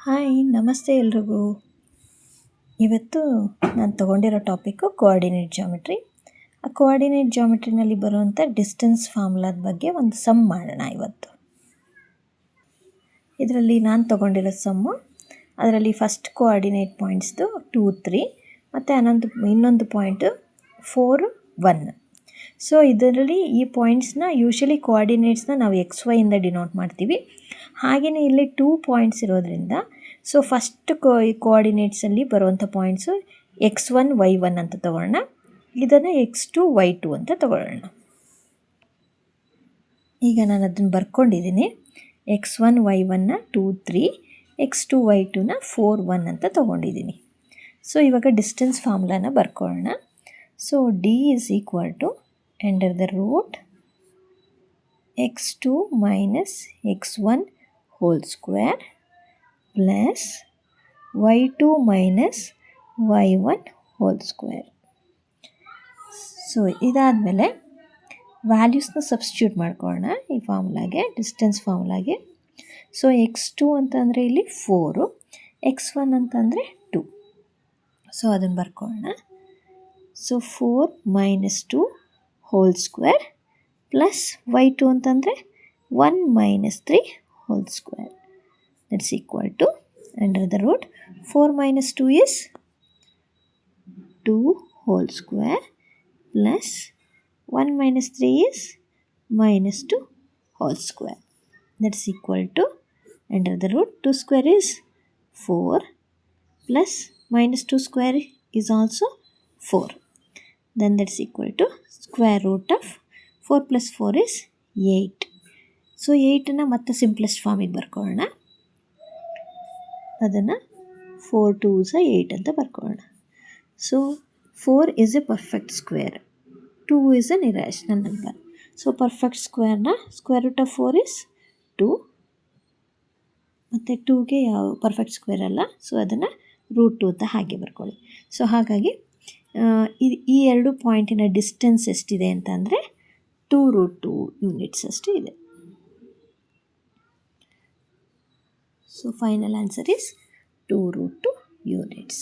Hi ನಮಸ್ತೆ ಎಲ್ರಿಗೂ. ಇವತ್ತು ನಾನು ತೊಗೊಂಡಿರೋ ಟಾಪಿಕ್ಕು ಕೋಆರ್ಡಿನೇಟ್ ಜಾಮೆಟ್ರಿ. ಆ ಕೋಆರ್ಡಿನೇಟ್ ಜಾಮೆಟ್ರಿನಲ್ಲಿ ಬರುವಂಥ ಡಿಸ್ಟೆನ್ಸ್ ಫಾರ್ಮುಲಾದ ಬಗ್ಗೆ ಒಂದು ಸಮ್ ಮಾಡೋಣ ಇವತ್ತು. ಇದರಲ್ಲಿ ನಾನು ತೊಗೊಂಡಿರೋ ಸಮ್ಮು, ಅದರಲ್ಲಿ ಫಸ್ಟ್ ಕೋಆರ್ಡಿನೇಟ್ ಪಾಯಿಂಟ್ಸ್ದು 2, 3 ಮತ್ತು ಇನ್ನೊಂದು ಪಾಯಿಂಟು 4, 1. ಸೊ ಇದರಲ್ಲಿ ಈ ಪಾಯಿಂಟ್ಸ್ನ ಯೂಶಲಿ ಕೋಆರ್ಡಿನೇಟ್ಸ್ನ ನಾವು XYಯಿಂದ ಡಿನೋಟ್ ಮಾಡ್ತೀವಿ. ಹಾಗೆಯೇ ಇಲ್ಲಿ 2 ಪಾಯಿಂಟ್ಸ್ ಇರೋದ್ರಿಂದ ಸೊ ಫಸ್ಟ್ ಕೋಆರ್ಡಿನೇಟ್ಸಲ್ಲಿ ಬರುವಂಥ ಪಾಯಿಂಟ್ಸು X1, Y1 ಅಂತ ತಗೊಳ್ಳೋಣ. ಇದನ್ನು X2, Y2 ಅಂತ ತಗೊಳ್ಳೋಣ. ಈಗ ನಾನು ಅದನ್ನು ಬರ್ಕೊಂಡಿದ್ದೀನಿ. X1, Y1ನ 2, 3, X2, Y2ನ 4, 1 ಅಂತ ತೊಗೊಂಡಿದ್ದೀನಿ. ಸೊ ಇವಾಗ ಡಿಸ್ಟೆನ್ಸ್ ಫಾರ್ಮುಲಾನ ಬರ್ಕೊಳ್ಳೋಣ. So D is equal to under the root X2 minus X1 whole square plus Y2 minus Y1 whole square. So ಇದಾದಮೇಲೆ ವ್ಯಾಲ್ಯೂಸ್ನ ಸಬ್ಸ್ಟಿಟ್ಯೂಟ್ ಮಾಡ್ಕೊಳ್ಳೋಣ ಈ ಫಾರ್ಮುಲಾಗೆ, ಡಿಸ್ಟೆನ್ಸ್ ಫಾರ್ಮುಲಾಗೆ. ಸೊ X2 ಅಂತಂದರೆ ಇಲ್ಲಿ 4, X1 ಅಂತಂದರೆ 2. ಸೊ ಅದನ್ನು ಬರ್ಕೊಳ್ಳೋಣ. So 4 minus 2 whole square plus Y2 ಅಂತಂದರೆ 1 minus 3 whole square. That's equal to under the root 4 minus 2 is 2 whole square plus 1 minus 3 is minus 2 whole square. That's equal to under the root 2 square is 4 plus minus 2 square is also 4. Then that's equal to square root of 4 plus 4 is 8. So 8ನ್ನು ಮತ್ತೆ simplest ಫಾರ್ಮಿಗೆ ಬರ್ಕೊಳ್ಳೋಣ. ಅದನ್ನು 4 2s 8 ಅಂತ ಬರ್ಕೊಳ್ಳೋಣ. So 4 is a perfect square, 2 is an irrational number. So perfect ಸ್ಕ್ವೇರ್ನ square root of 4 is 2, ಮತ್ತು 2ಗೆ ಯಾವ ಪರ್ಫೆಕ್ಟ್ ಸ್ಕ್ವೇರ್ ಅಲ್ಲ, ಸೊ ಅದನ್ನು ರೂಟ್ 2 ಅಂತ ಹಾಗೆ ಬರ್ಕೊಳ್ಳಿ. ಸೊ ಹಾಗಾಗಿ ಈ ಎರಡು ಪಾಯಿಂಟಿನ ಡಿಸ್ಟೆನ್ಸ್ ಎಷ್ಟಿದೆ ಅಂತಂದರೆ 2√2 ಯೂನಿಟ್ಸ್ ಅಷ್ಟು ಇದೆ. So final answer is 2√2 units.